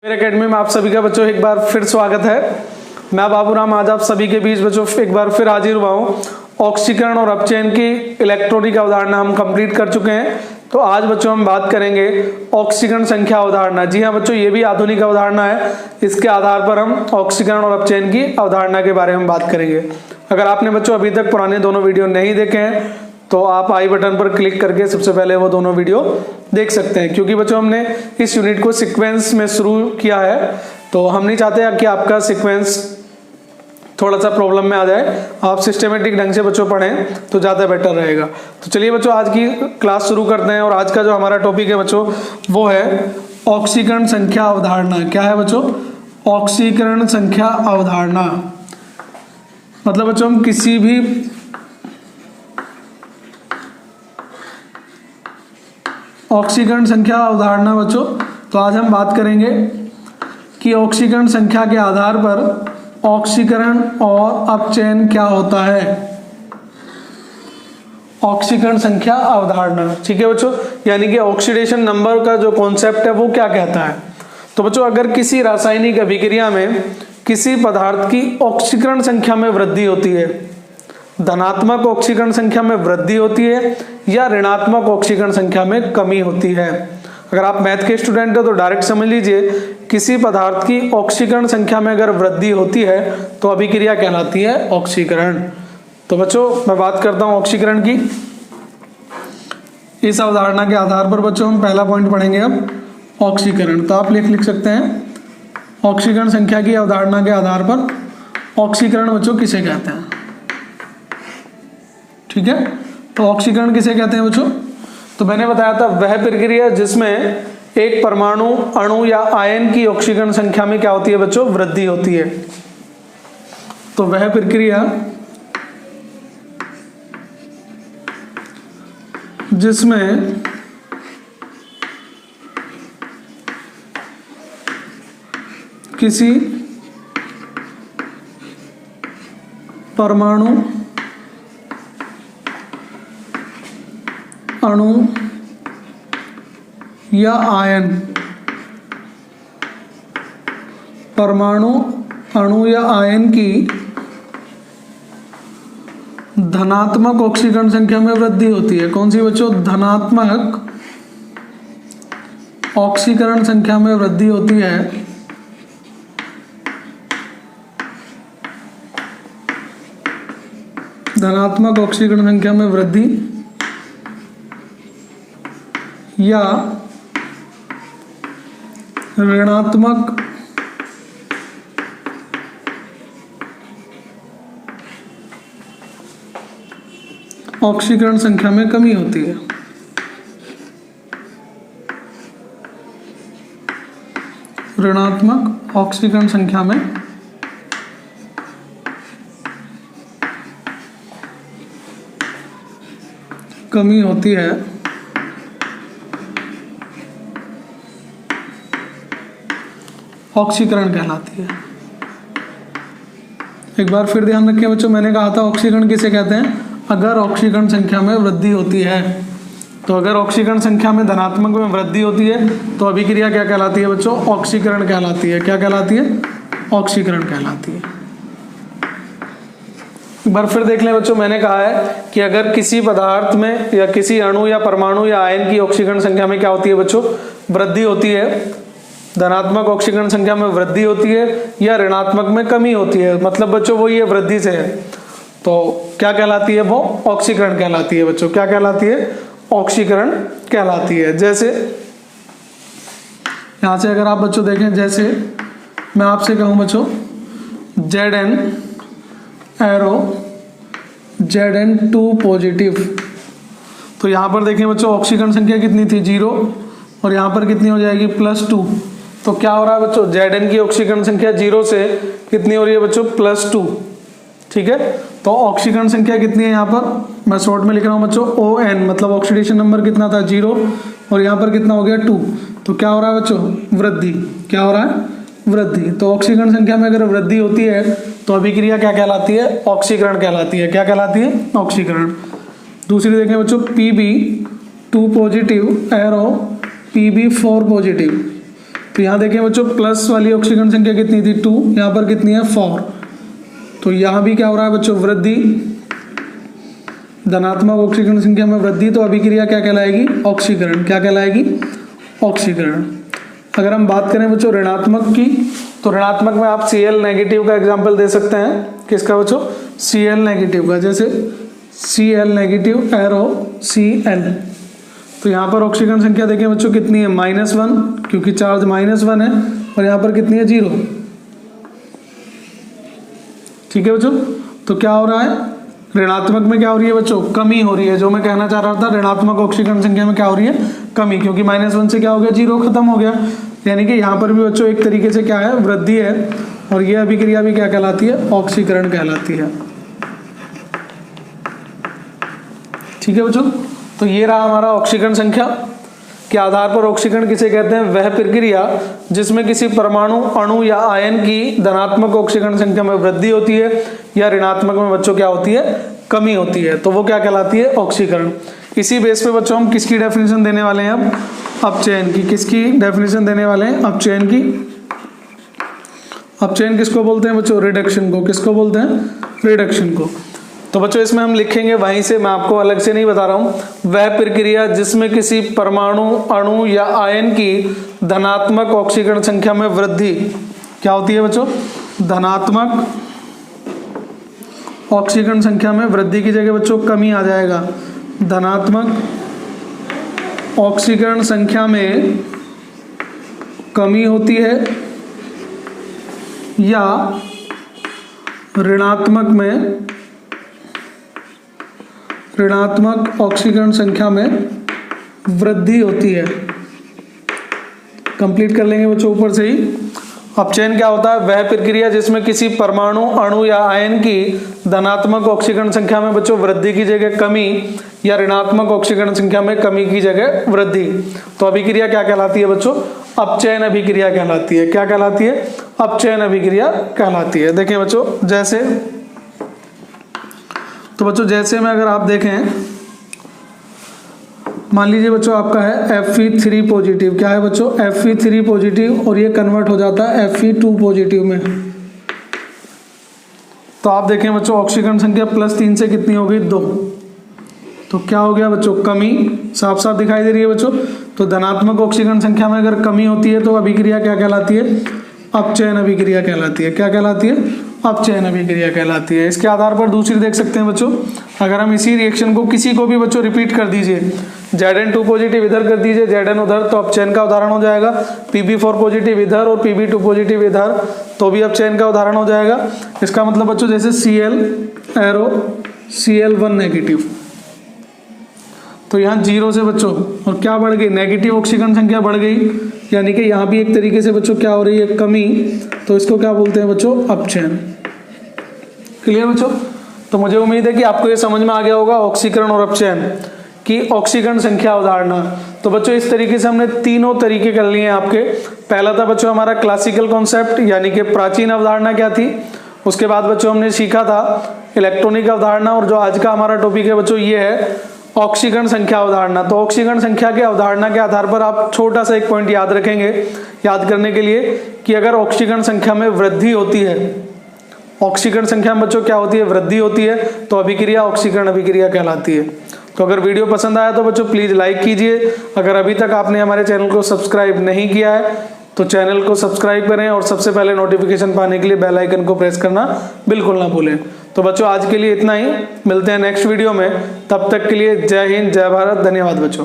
मेरे एकेडमी में आप सभी का बच्चों एक बार फिर स्वागत है। मैं बाबूराम आज आप सभी के बीच बच्चों एक बार फिर हाजिर हुआ हूँ। ऑक्सीकरण और अपचयन की इलेक्ट्रॉनिक अवधारणा हम कंप्लीट कर चुके हैं। तो आज बच्चों हम बात करेंगे ऑक्सीकरण संख्या अवधारणा। जी हाँ बच्चों, ये भी आधुनिक अवधारणा है। इसके आधार पर हम ऑक्सीकरण और अपचयन की अवधारणा के बारे में बात करेंगे। अगर आपने बच्चों अभी तक पुराने दोनों वीडियो नहीं देखे हैं तो आप आई बटन पर क्लिक करके सबसे पहले वो दोनों वीडियो देख सकते हैं, क्योंकि बच्चों हमने इस यूनिट को सीक्वेंस में शुरू किया है। तो हम नहीं चाहते कि आपका सीक्वेंस थोड़ा सा प्रॉब्लम में आ जाए। आप सिस्टमेटिक ढंग से बच्चों पढ़ें तो ज़्यादा बेटर रहेगा। तो चलिए बच्चों आज की क्लास शुरू करते हैं। और आज का जो हमारा टॉपिक है बच्चों वो है ऑक्सीकरण संख्या अवधारणा। क्या है बच्चों? ऑक्सीकरण संख्या अवधारणा। मतलब बच्चों हम किसी भी ऑक्सीकरण संख्या अवधारणा बच्चों, तो आज हम बात करेंगे कि ऑक्सीकरण संख्या के आधार पर ऑक्सीकरण और अपचयन क्या होता है। ऑक्सीकरण संख्या अवधारणा, ठीक है बच्चों, यानी कि ऑक्सीडेशन नंबर का जो कॉन्सेप्ट है वो क्या कहता है। तो बच्चों अगर किसी रासायनिक अभिक्रिया में किसी पदार्थ की ऑक्सीकरण संख्या में वृद्धि होती है, धनात्मक ऑक्सीकरण संख्या में वृद्धि होती है या ऋणात्मक ऑक्सीकरण संख्या में कमी होती है। अगर आप मैथ के स्टूडेंट हो तो डायरेक्ट समझ लीजिए, किसी पदार्थ की ऑक्सीकरण संख्या में अगर वृद्धि होती है तो अभिक्रिया कहलाती है ऑक्सीकरण। तो बच्चों मैं बात करता हूं ऑक्सीकरण की। इस अवधारणा के आधार पर बच्चों हम पहला पॉइंट पढ़ेंगे अब ऑक्सीकरण। तो आप लिख सकते हैं ऑक्सीकरण संख्या की अवधारणा के आधार पर ऑक्सीकरण बच्चों किसे कहते हैं। ठीक है, तो ऑक्सीकरण किसे कहते हैं बच्चों? तो मैंने बताया था वह प्रक्रिया जिसमें एक परमाणु, अणु या आयन की ऑक्सीकरण संख्या में क्या होती है बच्चों? वृद्धि होती है। तो वह प्रक्रिया जिसमें किसी परमाणु, अणु या आयन, परमाणु, अणु या आयन की धनात्मक ऑक्सीकरण संख्या में वृद्धि होती है। कौन सी बच्चों? धनात्मक ऑक्सीकरण संख्या में वृद्धि होती है। धनात्मक ऑक्सीकरण संख्या में वृद्धि या ऋणात्मक ऑक्सीकरण संख्या में कमी होती है। ऋणात्मक ऑक्सीकरण संख्या में कमी होती है। ऑक्सीकरण कहलाती है। एक बार फिर ध्यान रखिए बच्चों, मैंने कहा था ऑक्सीकरण किसे कहते हैं? अगर ऑक्सीकरण संख्या में वृद्धि होती है। तो अगर ऑक्सीकरण संख्या में धनात्मक में वृद्धि होती है तो अभिक्रिया क्या कहलाती है बच्चों? ऑक्सीकरण कहलाती है। क्या कहलाती है? ऑक्सीकरण कहलाती है। एक बार फिर देख लें बच्चों, मैंने कहा है कि अगर किसी पदार्थ में या किसी अणु या परमाणु या आयन की ऑक्सीकरण संख्या में क्या होती है बच्चों? वृद्धि होती है। धनात्मक ऑक्सीकरण संख्या में वृद्धि होती है या ऋणात्मक में कमी होती है, मतलब बच्चों वो ये वृद्धि से है, तो क्या कहलाती है? वो ऑक्सीकरण कहलाती है बच्चों। क्या कहलाती है? ऑक्सीकरण कहलाती है। जैसे यहां से अगर आप बच्चों देखें, जैसे मैं आपसे कहूं बच्चों Zn एरो Zn2 पॉजिटिव, तो यहां पर देखें बच्चों ऑक्सीकरण संख्या कितनी थी? 0, और यहां पर कितनी हो जाएगी? +2। तो क्या हो रहा है बच्चों? Zn की ऑक्सीकरण संख्या 0 से कितनी हो रही है बच्चों? +2। ठीक है, तो ऑक्सीकरण संख्या कितनी है यहाँ पर? मैं शॉर्ट में लिख रहा हूँ बच्चों ON, मतलब ऑक्सीडेशन नंबर कितना था? 0, और यहाँ पर कितना हो गया? 2। तो क्या हो रहा है बच्चों? वृद्धि। क्या हो रहा है? वृद्धि। तो ऑक्सीकरण संख्या में अगर वृद्धि होती है तो अभिक्रिया क्या कहलाती है? ऑक्सीकरण कहलाती है। क्या कहलाती है? ऑक्सीकरण। दूसरी देखें बच्चों Pb 2 positive arrow Pb 4 positive, तो यहाँ देखिए बच्चों प्लस वाली ऑक्सीकरण संख्या कितनी थी 2, यहाँ पर कितनी है 4। तो यहाँ भी क्या हो रहा है बच्चों वृद्धि, धनात्मक ऑक्सीकरण संख्या में वृद्धि। तो अभिक्रिया क्या कहलाएगी, ऑक्सीकरण। क्या कहलाएगी, ऑक्सीकरण। अगर हम बात करें बच्चों ऋणात्मक की, तो ऋणात्मक में आप Cl नेगेटिव का एग्जाम्पल दे सकते हैं। किसका बच्चों, Cl नेगेटिव का, जैसे Cl नेगेटिव एरो Cl। तो यहाँ पर ऑक्सीकरण संख्या देखिए बच्चों कितनी है -1, क्योंकि चार्ज -1 है, और यहाँ पर कितनी है 0। ठीक है बच्चों, तो क्या हो रहा है, ऋणात्मक में क्या हो रही है बच्चों, कमी हो रही है। जो मैं कहना चाह रहा था, ऋणात्मक ऑक्सीकरण संख्या में क्या हो रही है, कमी, क्योंकि -1 से क्या हो गया 0, खत्म हो गया। यानी कि यहाँ पर भी बच्चों एक तरीके से क्या है, वृद्धि है। और ये अभिक्रिया भी क्या कहलाती है, ऑक्सीकरण कहलाती है। ठीक है बच्चों, तो ये रहा हमारा ऑक्सीकरण संख्या के आधार पर। ऑक्सीकरण किसे कहते हैं, वह प्रक्रिया जिसमें किसी परमाणु, अणु या आयन की धनात्मक ऑक्सीकरण संख्या में वृद्धि होती है या ऋणात्मक में बच्चों क्या होती है, कमी होती है। तो वो क्या कहलाती है, ऑक्सीकरण। इसी बेस पे बच्चों हम किसकी डेफिनेशन देने वाले हैं, अब अपचयन की। किसकी डेफिनेशन देने वाले हैं, अपचयन की। अपचयन किसको बोलते हैं बच्चों, रिडक्शन को। किसको बोलते हैं, रिडक्शन को। तो बच्चों इसमें हम लिखेंगे वहीं से, मैं आपको अलग से नहीं बता रहा हूं। वह प्रक्रिया जिसमें किसी परमाणु, अणु या आयन की धनात्मक ऑक्सीकरण संख्या में वृद्धि क्या होती है बच्चों, धनात्मक ऑक्सीकरण संख्या में वृद्धि की जगह बच्चों कमी आ जाएगा। धनात्मक ऑक्सीकरण संख्या में कमी होती है या ऋणात्मक ऑक्सीकरण संख्या में वृद्धि होती है। कंप्लीट कर लेंगे बच्चों ऊपर से ही। अपचयन क्या होता है, वह प्रक्रिया जिसमें किसी परमाणु, अणु या आयन की धनात्मक ऑक्सीकरण संख्या में बच्चों वृद्धि की जगह कमी या ऋणात्मक ऑक्सीकरण संख्या में कमी की जगह वृद्धि। तो अभिक्रिया क्या कहलाती है बच्चों, अपचयन अभिक्रिया कहलाती है। क्या कहलाती है, अपचयन अभिक्रिया कहलाती है। देखें बच्चों, जैसे तो बच्चों जैसे में अगर आप देखें, मान लीजिए बच्चों आपका है Fe3 पॉजिटिव। क्या है बच्चों, Fe3 पॉजिटिव, और ये कन्वर्ट हो जाता है Fe2 पॉजिटिव में। तो आप देखें बच्चों ऑक्सीकरण संख्या +3 से कितनी हो गई, 2। तो क्या हो गया बच्चों, कमी साफ साफ दिखाई दे रही है बच्चों। तो धनात्मक ऑक्सीकरण संख्या में अगर कमी होती है तो अभिक्रिया क्या कहलाती है, अपचयन अभिक्रिया कहलाती है। क्या कहलाती है, अपचयन अभिक्रिया कहलाती है। इसके आधार पर दूसरी देख सकते हैं बच्चों, अगर हम इसी रिएक्शन को किसी को भी बच्चों रिपीट कर दीजिए, Zn2 पॉजिटिव इधर कर दीजिए, Zn उधर, तो अपचयन का उदाहरण हो जाएगा। Pb4 पॉजिटिव इधर और Pb2 पॉजिटिव इधर, तो भी अपचयन का उदाहरण हो जाएगा। इसका मतलब बच्चों जैसे Cl एरो Cl1 नेगेटिव, तो यहाँ 0 से बच्चों और क्या बढ़ गई, नेगेटिव ऑक्सीकरण संख्या बढ़ गई, यानी कि यहाँ भी एक तरीके से बच्चों क्या हो रही है, कमी। तो इसको क्या बोलते हैं बच्चों, अपचयन। क्लियर बच्चों, तो मुझे उम्मीद है कि आपको ये समझ में आ गया होगा ऑक्सीकरण और अपचयन की ऑक्सीकरण संख्या अवधारणा। तो बच्चों इस तरीके से हमने तीनों तरीके कर लिए हैं आपके। पहला था बच्चों हमारा क्लासिकल कॉन्सेप्ट, यानी कि प्राचीन अवधारणा क्या थी। उसके बाद बच्चों हमने सीखा था इलेक्ट्रॉनिक अवधारणा, और जो आज का हमारा टॉपिक है बच्चों ये है ऑक्सीकरण संख्या अवधारणा। तो ऑक्सीकरण संख्या के अवधारणा के आधार पर आप छोटा सा एक पॉइंट याद रखेंगे, याद करने के लिए, कि अगर ऑक्सीकरण संख्या में वृद्धि होती है, ऑक्सीकरण संख्या में बच्चों क्या होती है, वृद्धि होती है, तो अभिक्रिया ऑक्सीकरण अभिक्रिया कहलाती है। तो अगर वीडियो पसंद आया तो बच्चों प्लीज लाइक कीजिए। अगर अभी तक आपने हमारे चैनल को सब्सक्राइब नहीं किया है तो चैनल को सब्सक्राइब करें, और सबसे पहले नोटिफिकेशन पाने के लिए बेल आइकन को प्रेस करना बिल्कुल ना भूलें। तो बच्चों आज के लिए इतना ही, मिलते हैं नेक्स्ट वीडियो में। तब तक के लिए जय हिंद, जय भारत, धन्यवाद बच्चों।